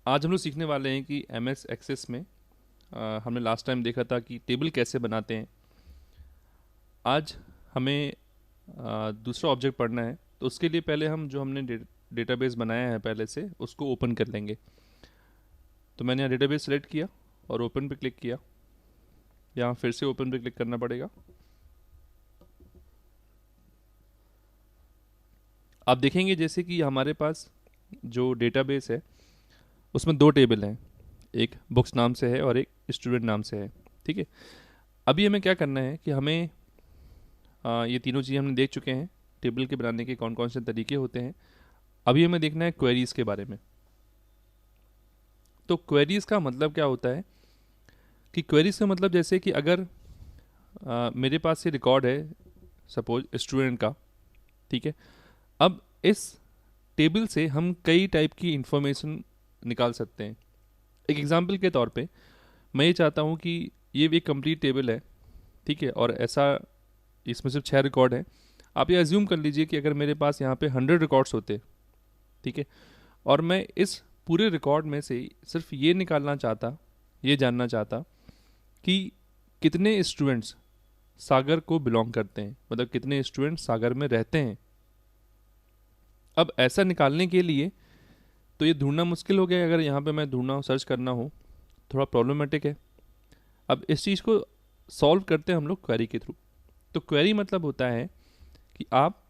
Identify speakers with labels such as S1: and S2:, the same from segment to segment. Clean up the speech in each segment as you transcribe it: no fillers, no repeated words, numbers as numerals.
S1: आज हम लोग सीखने वाले हैं कि एम एस एक्सेस में हमने लास्ट टाइम देखा था कि टेबल कैसे बनाते हैं। आज हमें दूसरा ऑब्जेक्ट पढ़ना है, तो उसके लिए पहले हम जो हमने डेटाबेस बनाया है पहले से उसको ओपन कर लेंगे। तो मैंने यहाँ डेटाबेस सेलेक्ट किया और ओपन पे क्लिक किया। यहाँ फिर से ओपन पे क्लिक करना पड़ेगा। आप देखेंगे जैसे कि हमारे पास जो डेटाबेस है उसमें दो टेबल हैं, एक बुक्स नाम से है और एक स्टूडेंट नाम से है। ठीक है, अभी हमें क्या करना है कि हमें ये तीनों चीज़ें हमने देख चुके हैं, टेबल के बनाने के कौन कौन से तरीके होते हैं। अभी हमें देखना है क्वेरीज़ के बारे में। तो क्वेरीज़ का मतलब क्या होता है कि क्वेरीज़ का मतलब जैसे कि अगर मेरे पास ये रिकॉर्ड है सपोज स्टूडेंट का। ठीक है, अब इस टेबल से हम कई टाइप की इंफॉर्मेशन निकाल सकते हैं। एक एग्जांपल के तौर पे मैं ये चाहता हूँ कि ये भी एक कंप्लीट टेबल है। ठीक है, और ऐसा इसमें सिर्फ 6 रिकॉर्ड हैं। आप ये अज्यूम कर लीजिए कि अगर मेरे पास यहाँ पे 100 रिकॉर्ड्स होते, ठीक है, और मैं इस पूरे रिकॉर्ड में से सिर्फ ये निकालना चाहता, ये जानना चाहता कि कितने स्टूडेंट्स सागर को बिलोंग करते हैं, मतलब कितने स्टूडेंट्स सागर में रहते हैं। अब ऐसा निकालने के लिए तो ये ढूंढना मुश्किल हो गया। अगर यहाँ पे मैं ढूंढना सर्च करना हो, थोड़ा प्रॉब्लमेटिक है। अब इस चीज़ को सॉल्व करते हैं हम लोग क्वेरी के थ्रू। तो क्वेरी मतलब होता है कि आप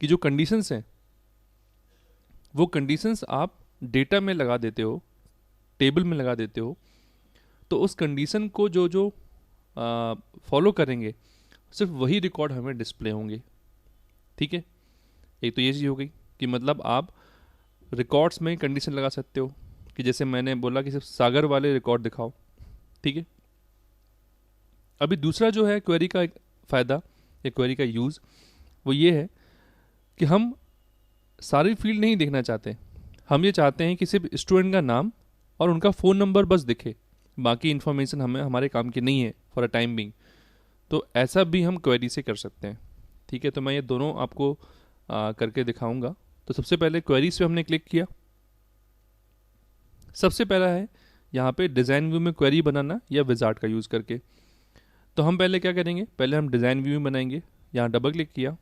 S1: की जो कंडीशंस हैं वो कंडीशंस आप डेटा में लगा देते हो, टेबल में लगा देते हो। तो उस कंडीशन को जो जो फॉलो करेंगे सिर्फ वही रिकॉर्ड हमें डिस्प्ले होंगे। ठीक है, एक तो ये चीज़ हो गई कि मतलब आप रिकॉर्ड्स में कंडीशन लगा सकते हो कि जैसे मैंने बोला कि सिर्फ सागर वाले रिकॉर्ड दिखाओ। ठीक है, अभी दूसरा जो है क्वेरी का एक फ़ायदा या क्वेरी का यूज़ वो ये है कि हम सारी फील्ड नहीं देखना चाहते। हम ये चाहते हैं कि सिर्फ स्टूडेंट का नाम और उनका फ़ोन नंबर बस दिखे, बाकी इन्फॉर्मेशन हमें हमारे काम की नहीं है फॉर अ टाइम बिंग। तो ऐसा भी हम क्वेरी से कर सकते हैं। ठीक है, तो मैं ये दोनों आपको करके दिखाऊंगा। तो सबसे पहले क्वेरीज पे हमने क्लिक किया। सबसे पहला है यहाँ पे डिज़ाइन व्यू में क्वेरी बनाना या विजार्ड का यूज़ करके। तो हम पहले क्या करेंगे, पहले हम डिज़ाइन व्यू में बनाएंगे। यहाँ डबल क्लिक किया,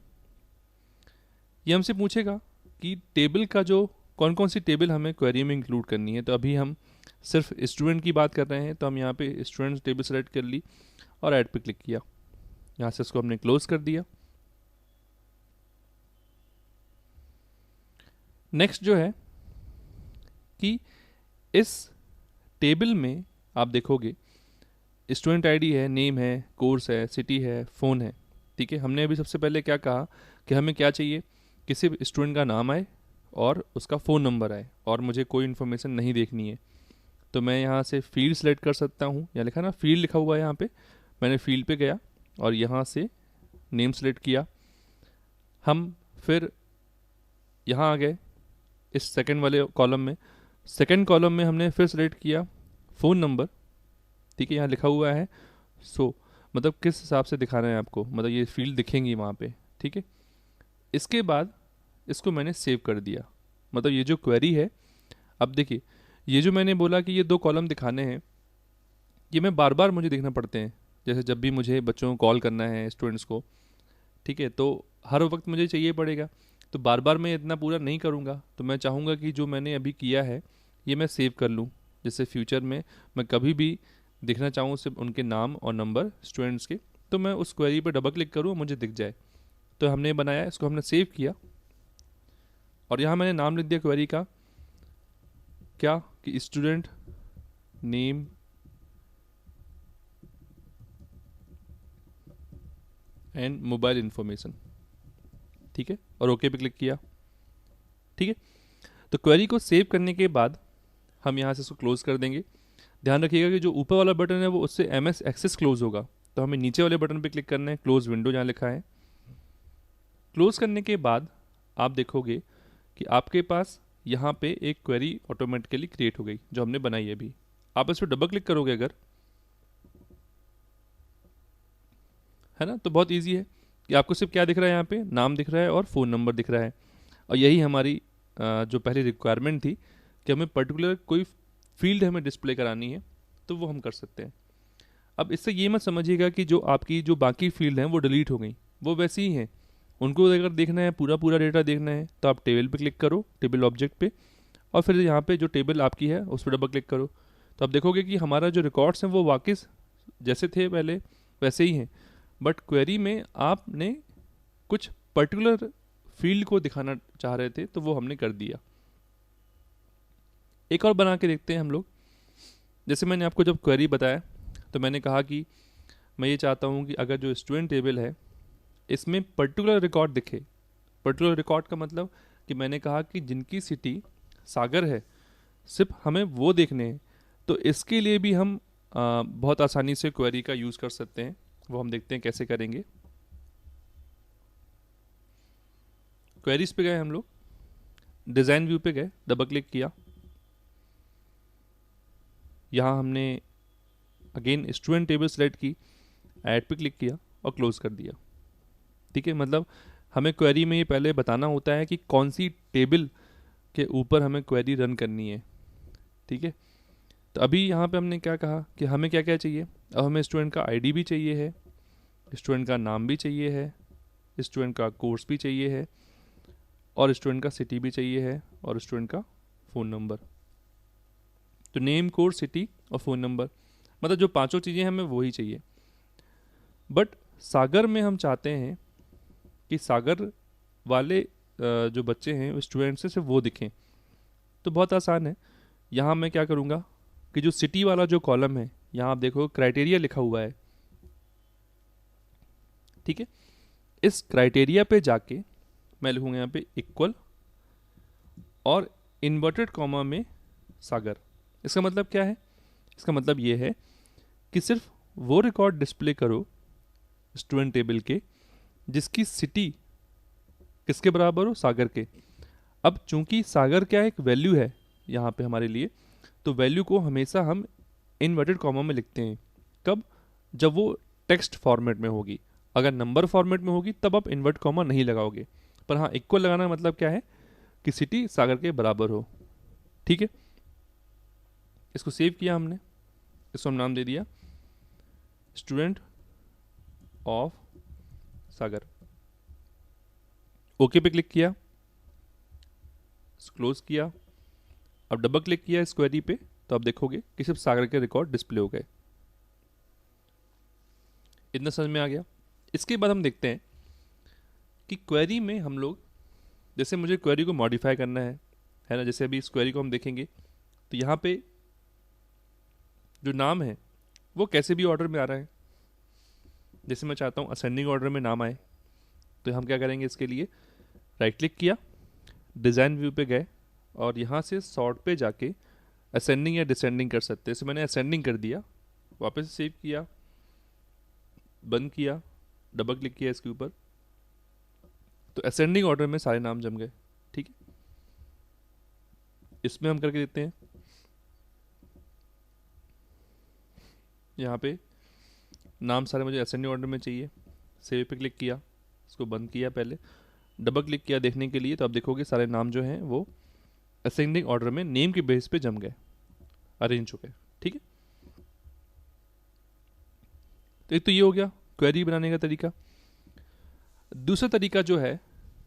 S1: ये हमसे पूछेगा कि टेबल का जो कौन कौन सी टेबल हमें क्वेरी में इंक्लूड करनी है। तो अभी हम सिर्फ स्टूडेंट की बात कर रहे हैं, तो हम यहाँ पे स्टूडेंट टेबल सेलेक्ट कर ली और ऐड पे क्लिक किया। यहाँ से इसको हमने क्लोज कर दिया। नेक्स्ट जो है कि इस टेबल में आप देखोगे स्टूडेंट आईडी है, नेम है, कोर्स है, सिटी है, फ़ोन है। ठीक है, हमने अभी सबसे पहले क्या कहा कि हमें क्या चाहिए, किसी स्टूडेंट का नाम आए और उसका फ़ोन नंबर आए और मुझे कोई इन्फॉर्मेशन नहीं देखनी है। तो मैं यहाँ से फील्ड सेलेक्ट कर सकता हूँ। यहाँ लिखा ना फील्ड लिखा हुआ है, यहाँ पे मैंने फील्ड पे गया और यहाँ से नेम सेलेक्ट किया। हम फिर यहाँ आ गए इस सेकंड वाले कॉलम में। सेकंड कॉलम में हमने फिर सेलेक्ट किया फ़ोन नंबर। ठीक है, यहाँ लिखा हुआ है मतलब किस हिसाब से दिखाना है आपको, मतलब ये फील्ड दिखेंगी वहाँ पे। ठीक है, इसके बाद इसको मैंने सेव कर दिया। मतलब ये जो क्वेरी है, अब देखिए ये जो मैंने बोला कि ये दो कॉलम दिखाने हैं, ये मैं बार बार मुझे देखना पड़ते हैं। जैसे जब भी मुझे बच्चों को कॉल करना है, स्टूडेंट्स को, ठीक है, तो हर वक्त मुझे चाहिए पड़ेगा। तो बार बार मैं इतना पूरा नहीं करूँगा। तो मैं चाहूँगा कि जो मैंने अभी किया है ये मैं सेव कर लूँ, जैसे फ्यूचर में मैं कभी भी देखना चाहूँ सिर्फ उनके नाम और नंबर स्टूडेंट्स के, तो मैं उस क्वेरी पर डबल क्लिक करूँ और मुझे दिख जाए। तो हमने बनाया, इसको हमने सेव किया और यहाँ मैंने नाम लिख दिया क्वेरी का क्या, कि student name and mobile information. ठीक है, और ओके पे क्लिक किया। ठीक है, तो क्वेरी को सेव करने के बाद हम यहाँ से इसको क्लोज कर देंगे। ध्यान रखिएगा कि जो ऊपर वाला बटन है वो उससे एम एस एक्सेस क्लोज होगा। तो हमें नीचे वाले बटन पे क्लिक करना है, क्लोज विंडो जहाँ लिखा है। क्लोज करने के बाद आप देखोगे कि आपके पास यहाँ पे एक क्वेरी ऑटोमेटिकली क्रिएट हो गई जो हमने बनाई है अभी। आप इस पर डबल क्लिक करोगे अगर, है ना, तो बहुत ईजी है कि आपको सिर्फ क्या दिख रहा है, यहाँ पे नाम दिख रहा है और फ़ोन नंबर दिख रहा है। और यही हमारी जो पहली रिक्वायरमेंट थी कि हमें पर्टिकुलर कोई फील्ड हमें डिस्प्ले करानी है तो वो हम कर सकते हैं। अब इससे ये मत समझिएगा कि जो आपकी जो बाकी फील्ड हैं वो डिलीट हो गई, वो वैसी ही हैं। उनको अगर देखना है, पूरा पूरा डेटा देखना है, तो आप टेबल पे क्लिक करो, टेबल ऑब्जेक्ट पे, और फिर यहाँ पे जो टेबल आपकी है उस पर डबल क्लिक करो, तो आप देखोगे कि हमारा जो रिकॉर्ड्स हैं वो वाकिस जैसे थे पहले वैसे ही हैं। बट क्वेरी में आपने कुछ पर्टिकुलर फील्ड को दिखाना चाह रहे थे तो वो हमने कर दिया। एक और बना के देखते हैं हम लोग। जैसे मैंने आपको जब क्वेरी बताया तो मैंने कहा कि मैं ये चाहता हूँ कि अगर जो स्टूडेंट टेबल है इसमें पर्टिकुलर रिकॉर्ड दिखे। पर्टिकुलर रिकॉर्ड का मतलब कि मैंने कहा कि जिनकी सिटी सागर है सिर्फ हमें वो देखने हैं। तो इसके लिए भी हम बहुत आसानी से क्वेरी का यूज़ कर सकते हैं, वो हम देखते हैं कैसे करेंगे। क्वेरीज पे गए हम लोग, डिज़ाइन व्यू पे गए, डबल क्लिक किया, यहाँ हमने अगेन स्टूडेंट टेबल सेलेक्ट की, ऐड पे क्लिक किया और क्लोज कर दिया। ठीक है, मतलब हमें क्वेरी में ये पहले बताना होता है कि कौन सी टेबल के ऊपर हमें क्वेरी रन करनी है। ठीक है, तो अभी यहाँ पे हमने क्या कहा कि हमें क्या क्या चाहिए। अब हमें स्टूडेंट का आईडी भी चाहिए है, स्टूडेंट का नाम भी चाहिए है, स्टूडेंट का कोर्स भी चाहिए है, और स्टूडेंट का सिटी भी चाहिए है, और स्टूडेंट का फ़ोन नंबर। तो नेम, कोर्स, सिटी और फ़ोन नंबर, मतलब जो पांचों चीज़ें हमें वही चाहिए। बट सागर में हम चाहते हैं कि सागर वाले जो बच्चे हैं स्टूडेंट्स से सिर्फ वो दिखें। तो बहुत आसान है, यहाँ मैं क्या करूँगा कि जो सिटी वाला जो कॉलम है यहाँ आप देखो क्राइटेरिया लिखा हुआ है। ठीक है, इस क्राइटेरिया पे जाके मैं लिखूँगा यहाँ पे इक्वल और इन्वर्टेड कॉमा में सागर। इसका मतलब क्या है? इसका मतलब ये है कि सिर्फ वो रिकॉर्ड डिस्प्ले करो स्टूडेंट टेबल के जिसकी सिटी किसके बराबर हो, सागर के। अब चूंकि सागर क्या एक वैल्यू है यहाँ पे हमारे लिए, तो वैल्यू को हमेशा हम इनवर्टेड कॉमा में लिखते हैं। कब? जब वो टेक्स्ट फॉर्मेट में होगी। अगर नंबर फॉर्मेट में होगी तब आप इन्वर्ट कॉमा नहीं लगाओगे, पर हाँ इक्वल लगाना मतलब क्या है कि सिटी सागर के बराबर हो। ठीक है, इसको सेव किया हमने, इसको हम नाम दे दिया स्टूडेंट ऑफ सागर। ओके पे क्लिक किया, क्लोज किया। अब डबल क्लिक किया इस क्वेरी पे तो आप देखोगे कि सिर्फ सागर के रिकॉर्ड डिस्प्ले हो गए। इतना समझ में आ गया। इसके बाद हम देखते हैं कि क्वेरी में हम लोग, जैसे मुझे क्वेरी को मॉडिफाई करना है ना, जैसे अभी इस क्वेरी को हम देखेंगे तो यहाँ पे जो नाम है वो कैसे भी ऑर्डर में आ रहा है। जैसे मैं चाहता हूँ असेंडिंग ऑर्डर में नाम आए, तो हम क्या करेंगे, इसके लिए राइट क्लिक किया, डिज़ाइन व्यू पे गए और यहाँ से सॉर्ट पे जाके असेंडिंग या डिसेंडिंग कर सकते हैं। जैसे मैंने असेंडिंग कर दिया, वापस सेव किया, बंद किया, डबल क्लिक किया इसके ऊपर, तो असेंडिंग ऑर्डर में सारे नाम जम गए। ठीक है, इसमें हम करके देते हैं, यहाँ पे नाम सारे मुझे असेंडिंग ऑर्डर में चाहिए। सेव पे क्लिक किया, इसको बंद किया, पहले डबल क्लिक किया देखने के लिए, तो आप देखोगे सारे नाम जो हैं वो असेंडिंग ऑर्डर में नेम के बेस पे जम गए, अरेंज हो गए। ठीक है, तो एक तो ये हो गया क्वेरी बनाने का तरीका। दूसरा तरीका जो है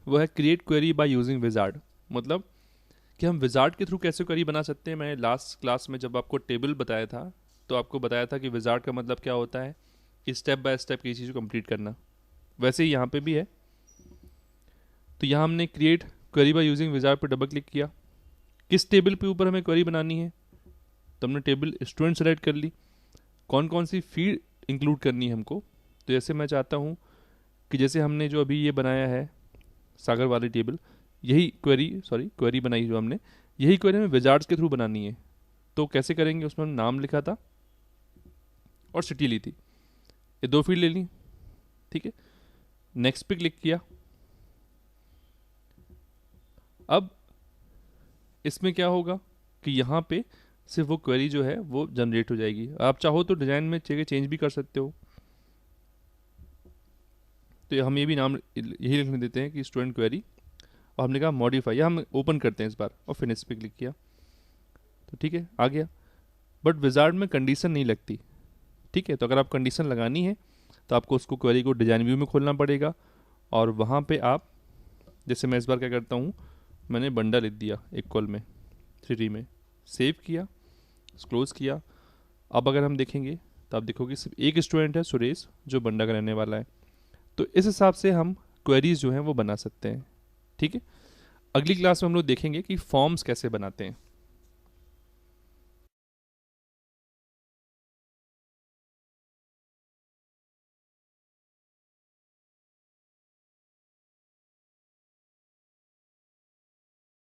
S1: वो है create query by using wizard. मतलब कि हम विजार्ड के थ्रू कैसे क्वेरी बना सकते हैं। मैंने लास्ट क्लास में जब आपको टेबल बताया था तो आपको बताया था कि विजार्ड का मतलब क्या होता है कि स्टेप बाय स्टेप किसी चीज़ को कंप्लीट करना। वैसे ही यहाँ पे भी है। तो यहाँ हमने create query by using wizard पर डबल क्लिक किया। किस टेबल पे ऊपर हमें क्वेरी बनानी है, तो हमने टेबल स्टूडेंट सेलेक्ट कर ली। कौन कौन सी फील्ड इंक्लूड करनी है हमको, तो जैसे मैं चाहता हूँ कि जैसे हमने जो अभी ये बनाया है सागर वाली टेबल, यही क्वेरी बनाई जो हमने, यही क्वेरी हमें विजार्ड्स के थ्रू बनानी है। तो कैसे करेंगे, उसमें हमने नाम लिखा था और सिटी ली थी, ये दो फील्ड ले ली। ठीक है, नेक्स्ट पे क्लिक किया। अब इसमें क्या होगा कि यहाँ पे सिर्फ वो क्वेरी जो है वो जनरेट हो जाएगी। आप चाहो तो डिज़ाइन में जगह चेंज भी कर सकते हो। तो हम ये भी नाम यही लिखने देते हैं कि स्टूडेंट क्वेरी, और हमने कहा मॉडिफाई, या हम ओपन करते हैं इस बार और फिनिश पे क्लिक किया। तो ठीक है, आ गया। बट विजार्ड में कंडीशन नहीं लगती, ठीक है। तो अगर आप कंडीशन लगानी है तो आपको उसको क्वेरी को डिज़ाइन व्यू में खोलना पड़ेगा, और वहाँ पे आप, जैसे मैं इस बार क्या करता हूँ, मैंने बंडा लिख दिया एक कॉल में 3D में, सेव किया, क्लोज किया। अब अगर हम देखेंगे तो आप देखोगे सिर्फ एक स्टूडेंट है सुरेश जो बंडा का रहने वाला है। तो इस हिसाब से हम क्वेरीज जो हैं वो बना सकते हैं, ठीक है। अगली क्लास में हम लोग देखेंगे कि फॉर्म्स कैसे बनाते हैं।